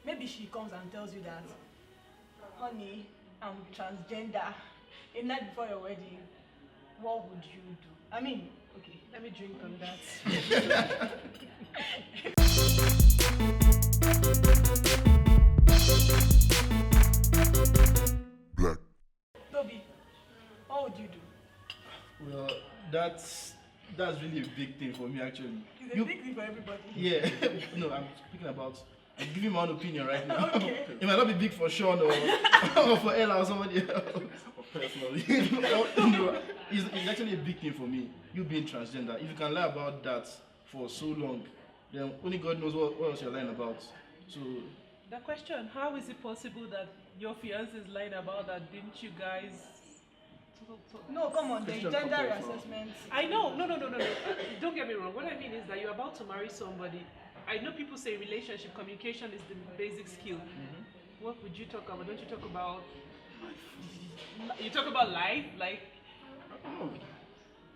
maybe she comes and tells you that, honey, I'm transgender. A night before your wedding, what would you do? I mean, okay, let me drink on that. Black. Toby, what would you do? Well, that's really a big thing for me actually. It's a big thing for everybody. Yeah, no, I'm speaking about. I'm giving my own opinion right now. Okay. It might not be big for Sean or for Ella or somebody else. Or personally, it's actually a big thing for me. You being transgender, if you can lie about that for so long, then only God knows what else you're lying about. So The question: how is it possible that your fiance is lying about that? Didn't you guys? No, come on, there's Christian gender couples, assessment. I know, no. Don't get me wrong. What I mean is that you're about to marry somebody. I know people say relationship communication is the basic skill. What would you talk about? Don't you talk about? You talk about life, like.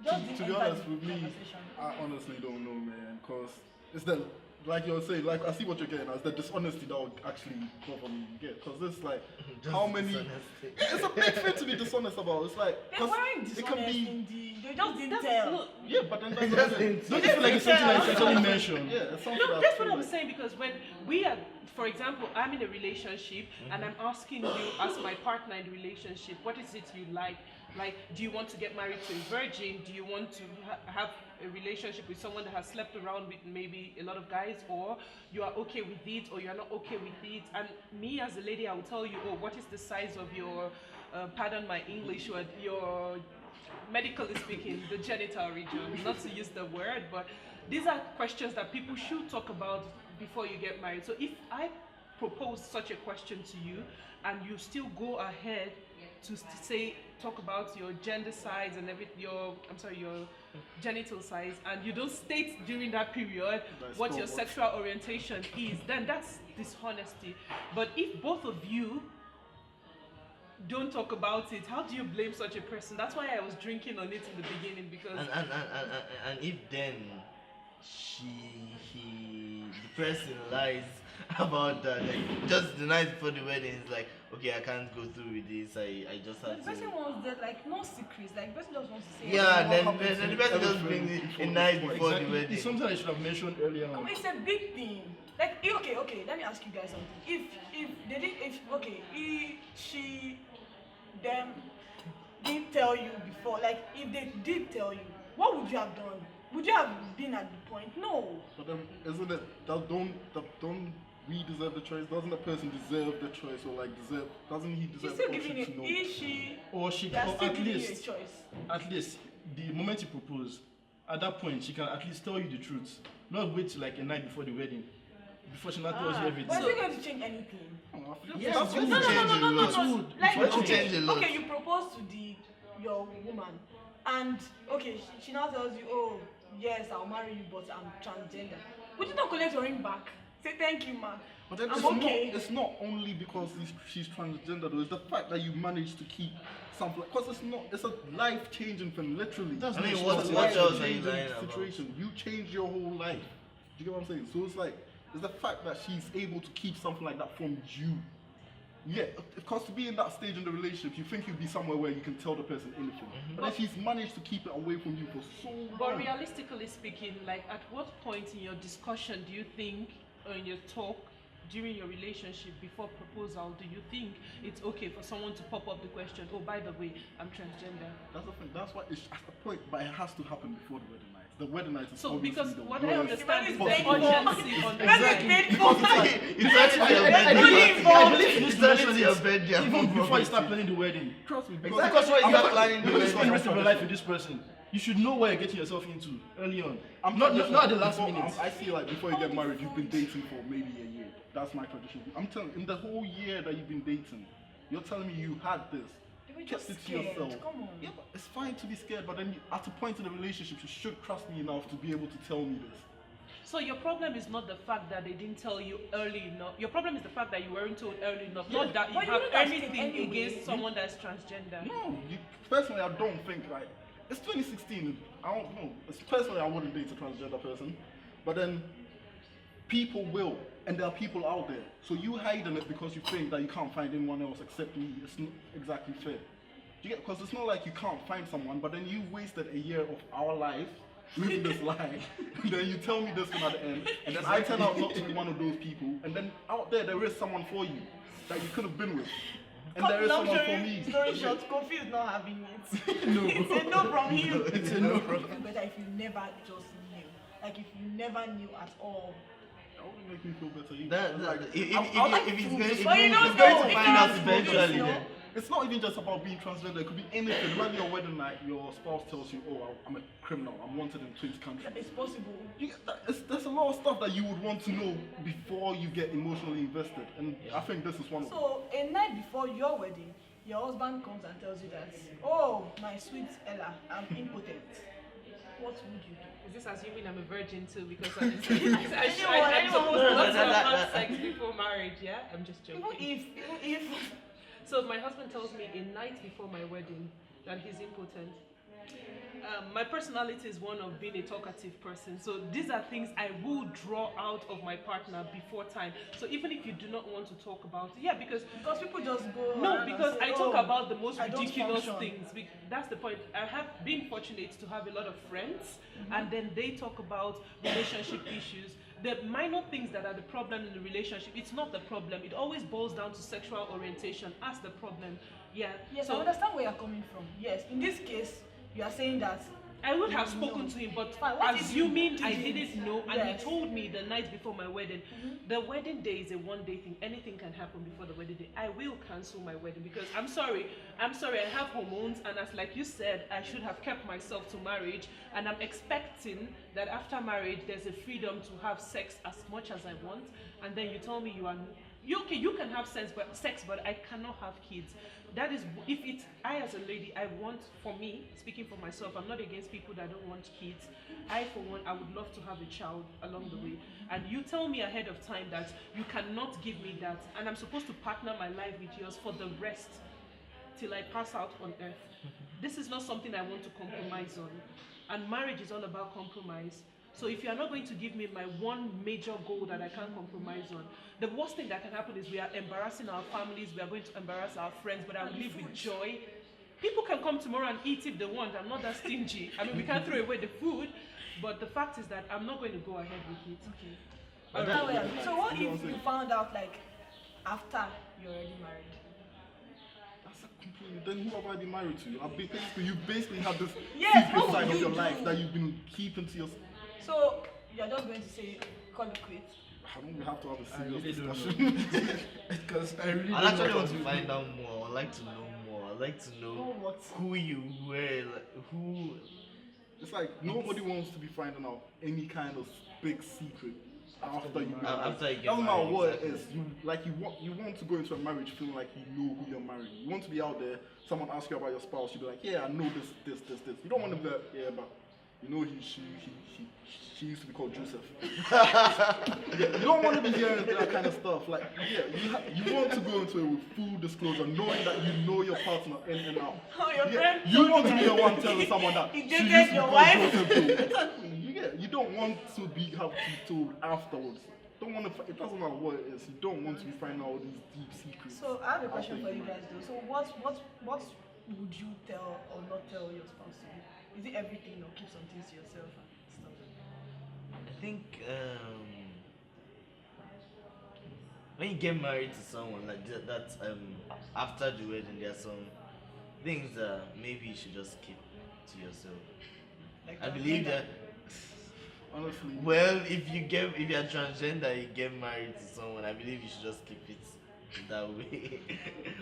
Just To be honest with me, I honestly don't know, man. Cause it's the, like you're saying, like I see what you're getting at. It's the dishonesty that will actually bother me. You get? Cause it's like how many? It's a big thing to be dishonest about. It's like They 'cause weren't it dishonest can be. they just didn't tell. No, Yeah, but then that's don't you feel like it's something that you actually mentioned? yeah, it's something no, that's what I feel I'm like- saying, because when we are, for example, I'm in a relationship and I'm asking you as my partner in the relationship, what is it you like? Like, do you want to get married to a virgin? Do you want to have a relationship with someone that has slept around with maybe a lot of guys, or you are okay with it, or you're not okay with it? And me as a lady, I will tell you, oh, what is the size of your, pardon my English, or your, medically speaking, the genital region, not to use the word, but these are questions that people should talk about before you get married. So if I propose such a question to you and you still go ahead to say, talk about your gender size and your genital size, and you don't state during that period what your sexual orientation is, then that's dishonesty. But if both of you don't talk about it, how do you blame such a person? That's why I was drinking on it in the beginning, because And if then the person lies about that, like just the night before the wedding, it's like, okay, I can't go through with this. I just But have the person to. wants that, like, no secrets. Like, the person just wants to say. Yeah, then What happens the to person just everything brings it before a the night wedding? before the Exactly. wedding. It's something I should have mentioned earlier Come on. on, it's a big thing. Like, okay, let me ask you guys something. If they did, she, them didn't tell you before, like, if they did tell you, what would you have done? Would you have been at the point? No. But then, isn't it that don't we deserve the choice? Doesn't the person deserve the choice, or like doesn't he She's deserve still the giving option it. to know? Is she? Or she, They're or still at giving you a least, choice. the moment you propose, at that point she can at least tell you the truth. Not wait till like a night before the wedding, before she not tells you everything. But is it going to change anything? Oh, I feel Yes, that's it's what going to we change change. a lot. It would. Like, It would change okay, a lot. okay, you propose to your woman, and okay, she now tells you, oh yes, I'll marry you, but I'm transgender. Would you not collect your ring back? Say thank you, man. But then I'm it's okay. it's not only because she's transgender though. It's the fact that you managed to keep something. Because it's a life-changing thing, literally. That's I mean, not what just else are you Life-changing lying about? situation. You change your whole life. Do you get what I'm saying? So it's like it's the fact that she's able to keep something like that from you. Yeah, because to be in that stage in the relationship, you think you'd be somewhere where you can tell the person anything. But then she's managed to keep it away from you for so long. But realistically speaking, like, at what point in your discussion do you think, or in your talk during your relationship before proposal, do you think it's okay for someone to pop up the question, oh, by the way, I'm transgender? That's the thing. That's why it's at the point, but it has to happen before the wedding night. The wedding night is So, obviously because the what I worst. understand is the Exactly. urgency on the It's actually your I birthday. believe you need to It's mention actually your it birthday. even before you start planning the wedding. Trust me, Exactly. Because when you start planning the You're going to spend the wedding, rest of your life with this person. You should know what you're getting yourself into early on. Not at the last Before- minute. I feel like before you get married, you've been dating for maybe a year. That's my tradition. I'm telling you, in the whole year that you've been dating, you're telling me you had this. They were Kept just it to scared. yourself. Come on. Yeah, but it's fine to be scared, but then at a point in the relationship, you should trust me enough to be able to tell me this. So your problem is not the fact that they didn't tell you early enough. Your problem is the fact that you weren't told early enough, not that you But you have wouldn't have stayed anything anyway. against someone that's transgender. No, personally, I don't think like it's 2016. I don't know. Personally, I wouldn't date a transgender person, but then people will. And there are people out there. So you hiding it because you think that you can't find anyone else except me. It's not exactly fair. You get, because it's not like you can't find someone, but then you wasted a year of our life living this lie, and then you tell me this one at the end, and then I turn out not to be one of those people, and then out there is someone for you that you could have been with. And there is someone for me. Story short, Kofi is not having it. No. It's a no from him. It's a no from It's better if you never just knew. Like if you never knew at all. That would make me feel better. If he's going But you don't to know if find out it's eventually, no. then. It's not even just about being transgender. It could be anything. Imagine your wedding night, your spouse tells you, "Oh, I'm a criminal. I'm wanted in 20 countries." It's possible. There's a lot of stuff that you would want to know before you get emotionally invested, and I think this is one of them. So a night before your wedding, your husband comes and tells you that, "Oh, my sweet Ella, I'm impotent." What would you do? Is this assuming I'm a virgin too? Because I'm supposed not to have sex before marriage, yeah? I'm just joking. Even if So my husband tells me a night before my wedding that he's impotent. My personality is one of being a talkative person. So these are things I will draw out of my partner before time. So even if you do not want to talk about it, yeah, because people just go. no, because and say, I talk "Oh, about the most I don't ridiculous function." things. That's the point. I have been fortunate to have a lot of friends, and then they talk about relationship issues. The minor things that are the problem in the relationship, it's not the problem. It always boils down to sexual orientation as the problem. Yeah. Yes, so I understand where you're coming from. Yes, in this case, you are saying that. I would have No. spoken to him, but Fine, what if assuming you I didn't? didn't know, and Yes. he told me the night before my wedding, the wedding day is a one-day thing. Anything can happen before the wedding day. I will cancel my wedding because I'm sorry, I have hormones, and as like you said, I should have kept myself to marriage, and I'm expecting that after marriage, there's a freedom to have sex as much as I want, and then you tell me you can have sex, but I cannot have kids. That is, if it's, I as a lady, I want, for me, speaking for myself, I'm not against people that don't want kids. I, for one, I would love to have a child along the way. And you tell me ahead of time that you cannot give me that, and I'm supposed to partner my life with yours for the rest till I pass out on earth. This is not something I want to compromise on. And marriage is all about compromise. So if you are not going to give me my one major goal that I can't compromise on, the worst thing that can happen is we are embarrassing our families, we are going to embarrass our friends, but I will live with joy. People can come tomorrow and eat if they want. I'm not that stingy. I mean, we can't throw away the food, but the fact is that I'm not going to go ahead with it. Okay. So what if you found out like after you're already married? That's a completely. Then who have I been married to? You basically have this Yes, secret what side would of your you life do? that you've been keeping to yourself. So you're just going to say call it quits. I don't have to have a I serious really don't discussion. Because I really I don't actually know want what to do. find out more. I'd like to know more. I'd like to know Oh, what? who you were, who. It's like nobody wants to be finding out any kind of big secret after you marry. After you get Doesn't matter married, what exactly. it is. You want to go into a marriage feeling like you know who you're marrying. You want to be out there. Someone asks you about your spouse. You be like, yeah, I know this. You don't want to be like, yeah, but you know she used to be called Joseph. You don't want to be hearing that kind of stuff. Like, yeah, you want to go into it with full disclosure, knowing that you know your partner in and out. Oh, your Yeah, friend. you want to be the one telling someone that He she dated used to your be wife. called Joseph. Exactly. You don't want to have to be told afterwards. Don't want to. It doesn't matter what it is. You don't want to be finding out all these deep secrets. So I have a question after for you marry. guys though. So what would you tell or not tell your spouse to do? Is it everything or keep some things to yourself and stuff? I think when you get married to someone like that, after the wedding, there are some things that maybe you should just keep to yourself. Like I believe that. Honestly. Well, if you're transgender, you get married to someone, I believe you should just keep it that way.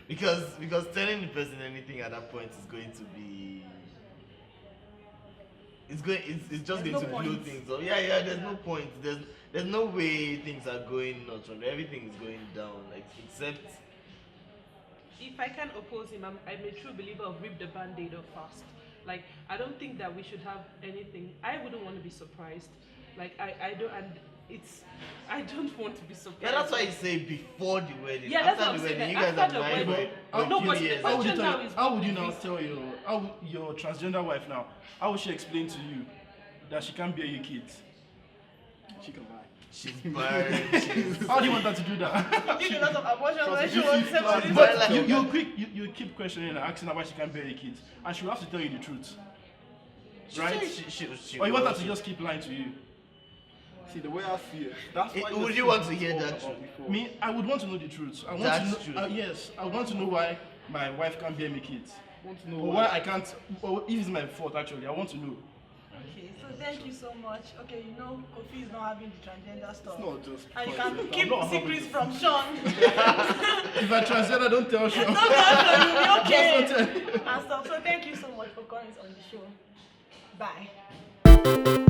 because telling the person anything at that point is going to be. It's just There's going no to blow point. things up. Yeah. There's no point. There's no way things are going nuts. Everything is going down. Like except. If I can oppose him, I'm a true believer of rip the band-aid off fast. Like, I don't think that we should have anything. I wouldn't want to be surprised. Like, I don't want to be surprised. Yeah, that's why you say before the wedding. Yeah, that's what After I'm the saying, wedding, you like, guys after are the married wedding. for a No, few but the years. How would you question tell? now is How what would you do now we tell your transgender wife now? How would she explain to you that she can't bear you kids? She can lie. She's burned. She's How do you want her to do that? Did a lot of abortion when Trust she me, was she's 7 But Like- you keep questioning her, asking her why she can't bear a kid, and she'll have to tell you the truth. Right? She Or you want her to just keep lying to you? See, the way I see it, that's why Would the you want to things hear we that spoke about truth? before. Me, I would want to know the truth. I want That's to know, true. yes, I want to know why my wife can't bear me kids. I want to know Or why I can't, or if it's my fault actually, I want to know. Okay, so thank you so much. Okay, you know, Kofi is not having the transgender stuff. It's not just. And you transgender. can I'm keep not having secrets this. from Sean. If I transgender, don't tell Sean. Don't tell Sean, you'll be okay. Just don't tell. And stuff. So thank you so much for coming on the show. Bye.